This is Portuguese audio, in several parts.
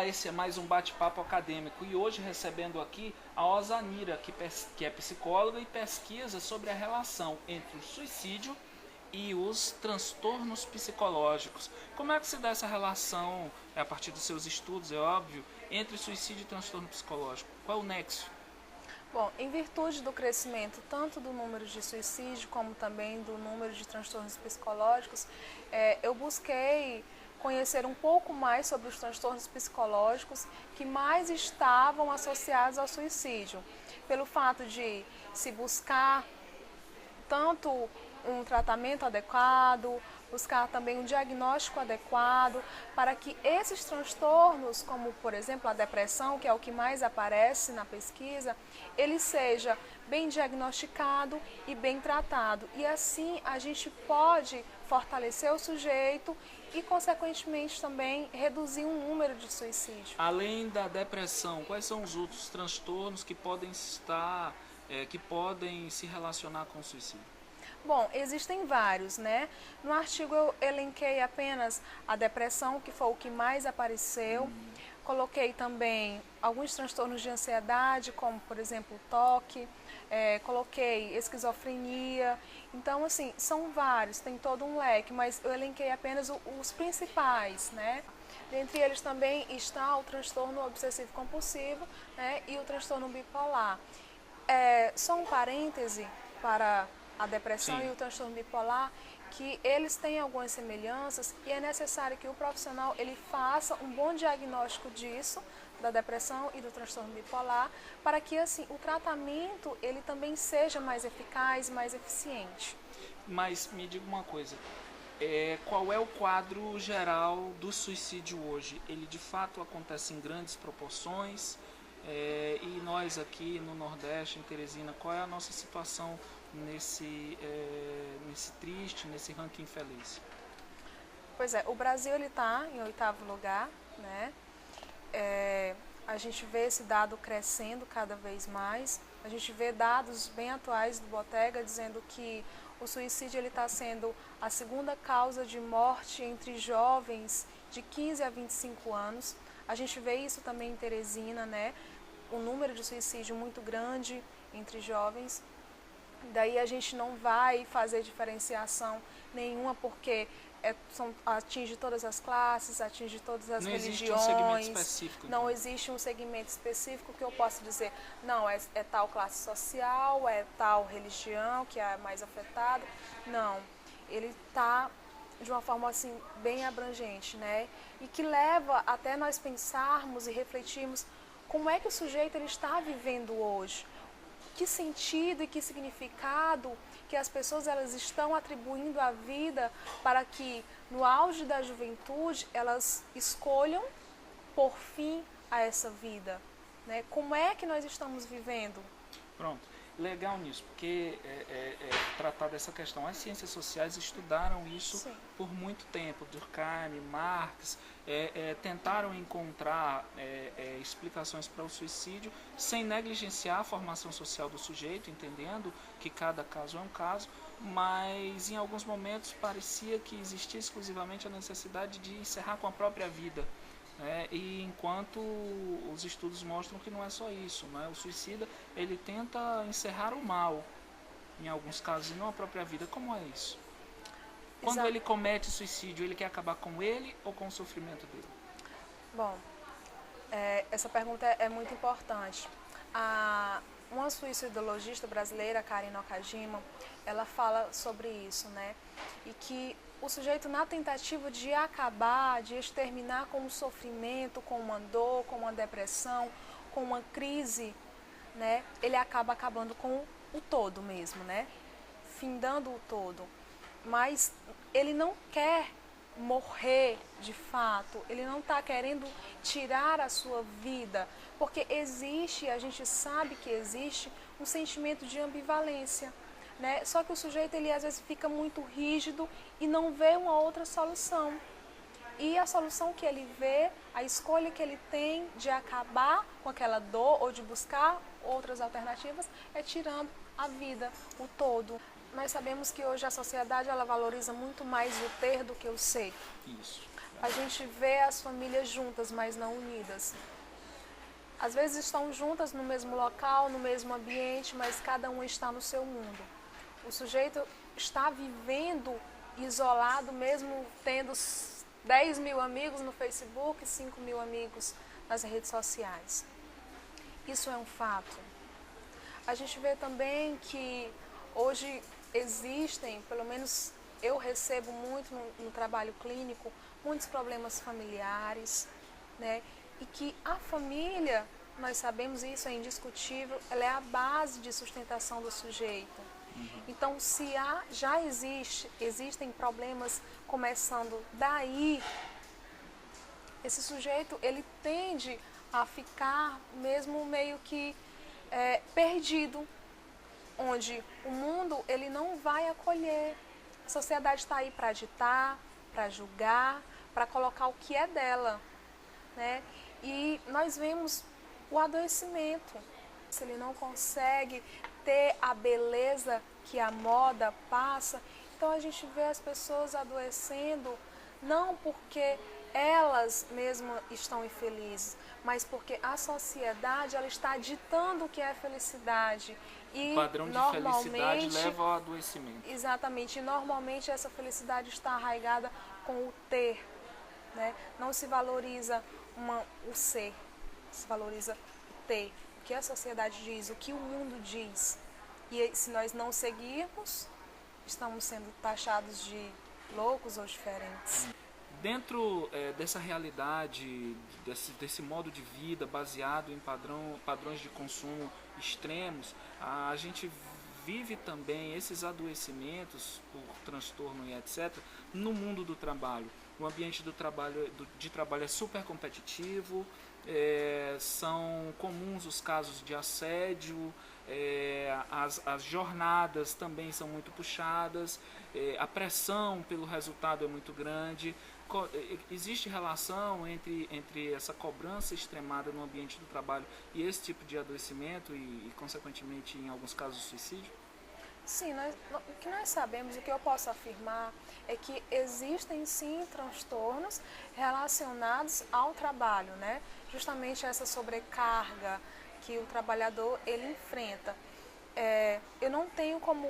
esse é mais um bate-papo acadêmico e hoje recebendo aqui a Osanira, que é psicóloga e pesquisa sobre a relação entre o suicídio e os transtornos psicológicos. Como é que se dá essa relação, a partir dos seus estudos, é óbvio, entre suicídio e transtorno psicológico? Qual é o nexo? Bom, em virtude do crescimento tanto do número de suicídio como também do número de transtornos psicológicos, eu busquei conhecer um pouco mais sobre os transtornos psicológicos que mais estavam associados ao suicídio, pelo fato de se buscar tanto um tratamento adequado, buscar também um diagnóstico adequado para que esses transtornos, como por exemplo a depressão, que é o que mais aparece na pesquisa, ele seja bem diagnosticado e bem tratado. E assim a gente pode fortalecer o sujeito e, consequentemente, também reduzir o número de suicídio. Além da depressão, quais são os outros transtornos que podem que podem se relacionar com o suicídio? Bom, existem vários, né? No artigo eu elenquei apenas a depressão, que foi o que mais apareceu. Coloquei também alguns transtornos de ansiedade, como, por exemplo, toque. Coloquei esquizofrenia. Então, assim, são vários, tem todo um leque, mas eu elenquei apenas os principais, né? Dentre eles também está o transtorno obsessivo-compulsivo, né, e o transtorno bipolar. Só um parêntese para a depressão Sim. e o transtorno bipolar, que eles têm algumas semelhanças e é necessário que o profissional ele faça um bom diagnóstico disso, da depressão e do transtorno bipolar, para que assim o tratamento ele também seja mais eficaz, mais eficiente. Mas me diga uma coisa, qual é o quadro geral do suicídio hoje? Ele de fato acontece em grandes proporções? E nós aqui no Nordeste, em Teresina, qual é a nossa situação nesse triste, nesse ranking infeliz? Pois é, o Brasil ele está em 8º lugar, né? A gente vê esse dado crescendo cada vez mais. A gente vê dados bem atuais do Botega dizendo que o suicídio ele está sendo a segunda causa de morte entre jovens de 15 a 25 anos. A gente vê isso também em Teresina, né? O número de suicídio muito grande entre jovens. Daí a gente não vai fazer diferenciação nenhuma porque atinge todas as classes, atinge todas as Não religiões. existe um segmento específico, então. Não existe um segmento específico que eu possa dizer, não, é tal classe social, é tal religião que é mais afetada. Não, ele está de uma forma assim bem abrangente, né? E que leva até nós pensarmos e refletirmos como é que o sujeito ele está vivendo hoje. Que sentido e que significado que as pessoas elas estão atribuindo à vida para que no auge da juventude elas escolham por fim a essa vida, né? Como é que nós estamos vivendo? Pronto, legal nisso, porque tratar dessa questão, as ciências sociais estudaram isso Sim. por muito tempo, Durkheim, Marx, tentaram encontrar explicações para o suicídio sem negligenciar a formação social do sujeito, entendendo que cada caso é um caso, mas em alguns momentos parecia que existia exclusivamente a necessidade de encerrar com a própria vida. E enquanto os estudos mostram que não é só isso, o suicida ele tenta encerrar o mal, em alguns casos, e não a própria vida. Como é isso? Quando ele comete suicídio, ele quer acabar com ele ou com o sofrimento dele? Bom, essa pergunta é muito importante. Uma suicidologista brasileira, Karen Nakajima, ela fala sobre isso, né? E que o sujeito, na tentativa de acabar, de exterminar com um sofrimento, com uma dor, com uma depressão, com uma crise, né? Ele acaba acabando com o todo mesmo, né? Findando o todo. Mas ele não quer morrer de fato, ele não está querendo tirar a sua vida, porque existe, a gente sabe que existe um sentimento de ambivalência, né? Só que o sujeito ele às vezes fica muito rígido e não vê uma outra solução. E a solução que ele vê, a escolha que ele tem de acabar com aquela dor ou de buscar outras alternativas é tirando a vida, o todo. Nós sabemos que hoje a sociedade ela valoriza muito mais o ter do que o ser. Isso. a gente vê as famílias juntas, mas não unidas. Às vezes estão juntas no mesmo local, no mesmo ambiente, mas cada um está no seu mundo. O sujeito está vivendo isolado, mesmo tendo 10 mil amigos no Facebook, 5 mil amigos nas redes sociais. Isso é um fato. A gente vê também que hoje existem, pelo menos eu recebo muito no trabalho clínico, muitos problemas familiares, né? E que a família, nós sabemos isso, é indiscutível, ela é a base de sustentação do sujeito. Então, se existem problemas começando daí, esse sujeito, ele tende a ficar mesmo meio que perdido, onde o mundo ele não vai acolher. A sociedade está aí para ditar, para julgar, para colocar o que é dela, né? E nós vemos o adoecimento. Se ele não consegue ter a beleza que a moda passa, então a gente vê as pessoas adoecendo não porque elas mesmas estão infelizes, mas porque a sociedade ela está ditando o que é felicidade. E o padrão de felicidade leva ao adoecimento. Exatamente. E normalmente essa felicidade está arraigada com o ter, né? Não se valoriza o ser, se valoriza o ter. O que a sociedade diz, o que o mundo diz. E se nós não seguirmos, estamos sendo taxados de loucos ou diferentes. Dentro dessa realidade, desse modo de vida baseado em padrões de consumo extremos, a gente vive também esses adoecimentos por transtorno e etc. no mundo do trabalho. O ambiente de trabalho é super competitivo, são comuns os casos de assédio, as jornadas também são muito puxadas, a pressão pelo resultado é muito grande. Existe relação entre essa cobrança extremada no ambiente do trabalho e esse tipo de adoecimento e consequentemente, em alguns casos, suicídio? Sim, o que nós sabemos, o que eu posso afirmar é que existem sim transtornos relacionados ao trabalho, né? Justamente essa sobrecarga que o trabalhador ele enfrenta. Eu não tenho como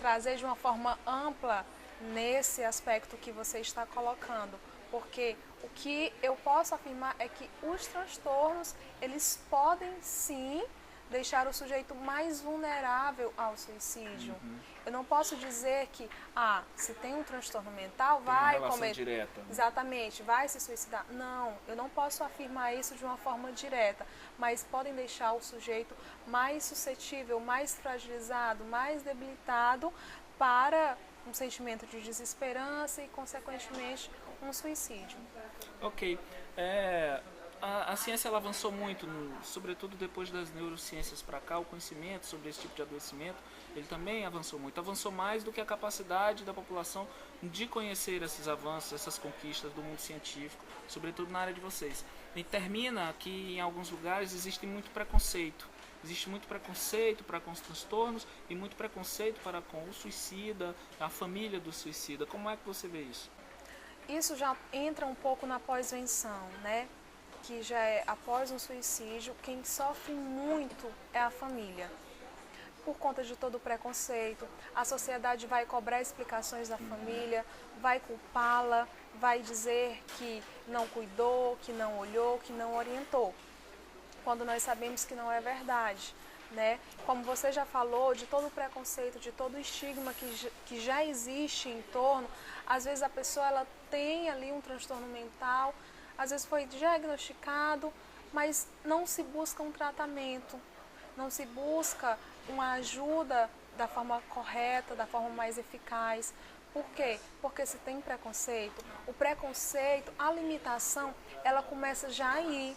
trazer de uma forma ampla nesse aspecto que você está colocando, porque o que eu posso afirmar é que os transtornos eles podem sim deixar o sujeito mais vulnerável ao suicídio. Eu não posso dizer que, se tem um transtorno mental, vai cometer direta, né? Exatamente, vai se suicidar. Não, eu não posso afirmar isso de uma forma direta, mas podem deixar o sujeito mais suscetível, mais fragilizado, mais debilitado para um sentimento de desesperança e, consequentemente, um suicídio. Ok. A ciência ela avançou muito, sobretudo depois das neurociências para cá, o conhecimento sobre esse tipo de adoecimento, ele também avançou muito. Avançou mais do que a capacidade da população de conhecer esses avanços, essas conquistas do mundo científico, sobretudo na área de vocês. E termina que em alguns lugares existe muito preconceito. Existe muito preconceito para com os transtornos e muito preconceito para com o suicida, a família do suicida. Como é que você vê isso? Isso já entra um pouco na pós-venção, né? Que já é após um suicídio, quem sofre muito é a família. Por conta de todo o preconceito, a sociedade vai cobrar explicações da família, vai culpá-la, vai dizer que não cuidou, que não olhou, que não orientou. Quando nós sabemos que não é verdade, né? Como você já falou, de todo o preconceito, de todo o estigma que já existe em torno, às vezes a pessoa ela tem ali um transtorno mental, às vezes foi diagnosticado, mas não se busca um tratamento, não se busca uma ajuda da forma correta, da forma mais eficaz. Por quê? Porque se tem preconceito, o preconceito, a limitação, ela começa já aí.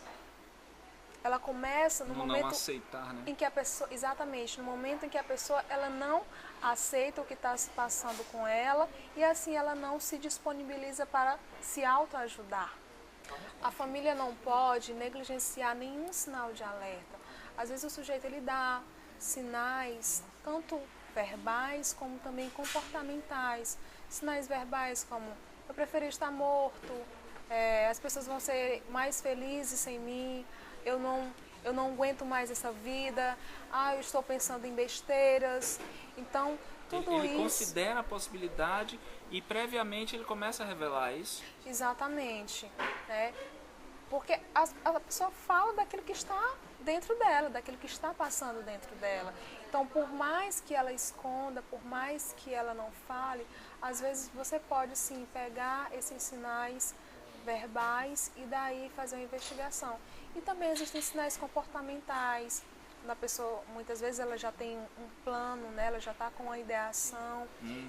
Ela começa no momento não aceitar, né? Em que a pessoa, exatamente, no momento em que a pessoa ela não aceita o que está se passando com ela e assim ela não se disponibiliza para se autoajudar. A família não pode negligenciar nenhum sinal de alerta. Às vezes o sujeito ele dá sinais tanto verbais como também comportamentais. Sinais verbais como eu preferi estar morto, as pessoas vão ser mais felizes sem mim, eu não aguento mais essa vida, eu estou pensando em besteiras. Então, tudo Ele isso... considera a possibilidade e previamente ele começa a revelar isso. Exatamente, né? Porque a pessoa fala daquilo que está dentro dela, daquilo que está passando dentro dela. Então, por mais que ela esconda, por mais que ela não fale, às vezes você pode sim pegar esses sinais verbais e daí fazer uma investigação. E também existem sinais comportamentais. A pessoa, muitas vezes, ela já tem um plano, né? Ela já está com uma ideação,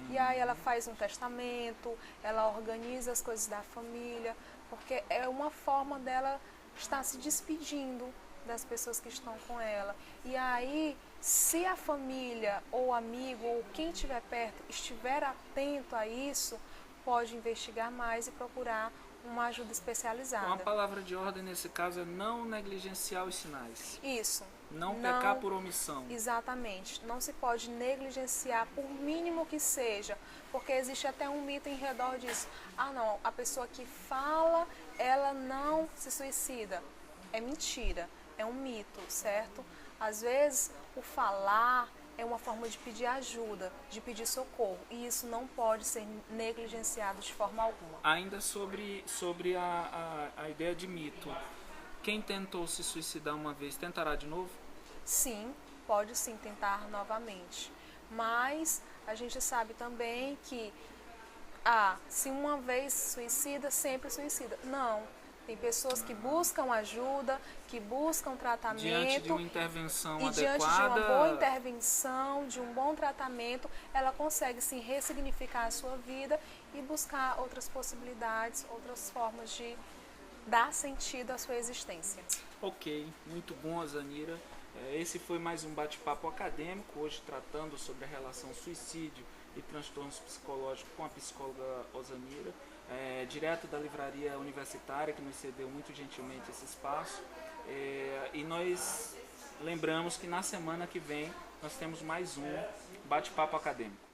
e aí ela faz um testamento, ela organiza as coisas da família, porque é uma forma dela estar se despedindo das pessoas que estão com ela. E aí, se a família ou amigo ou quem estiver perto estiver atento a isso, pode investigar mais e procurar uma ajuda especializada. Uma palavra de ordem nesse caso é não negligenciar os sinais. Isso. Não pecar por omissão. Exatamente. Não se pode negligenciar, por mínimo que seja, porque existe até um mito em redor disso. Não, a pessoa que fala, ela não se suicida. É mentira, é um mito, certo? Às vezes, o falar é uma forma de pedir ajuda, de pedir socorro, e isso não pode ser negligenciado de forma alguma. Ainda sobre a ideia de mito, quem tentou se suicidar uma vez, tentará de novo? Sim, pode sim tentar novamente, mas a gente sabe também que se uma vez suicida, sempre suicida. Não, tem pessoas que buscam ajuda, que buscam tratamento. Diante de uma intervenção adequada. Diante de uma boa intervenção, de um bom tratamento, ela consegue sim ressignificar a sua vida e buscar outras possibilidades, outras formas de dar sentido à sua existência. Ok, muito bom, Ozanira. Esse foi mais um bate-papo acadêmico, hoje tratando sobre a relação suicídio e transtornos psicológicos com a psicóloga Ozanira, direto da livraria universitária, que nos cedeu muito gentilmente esse espaço. E nós lembramos que na semana que vem nós temos mais um bate-papo acadêmico.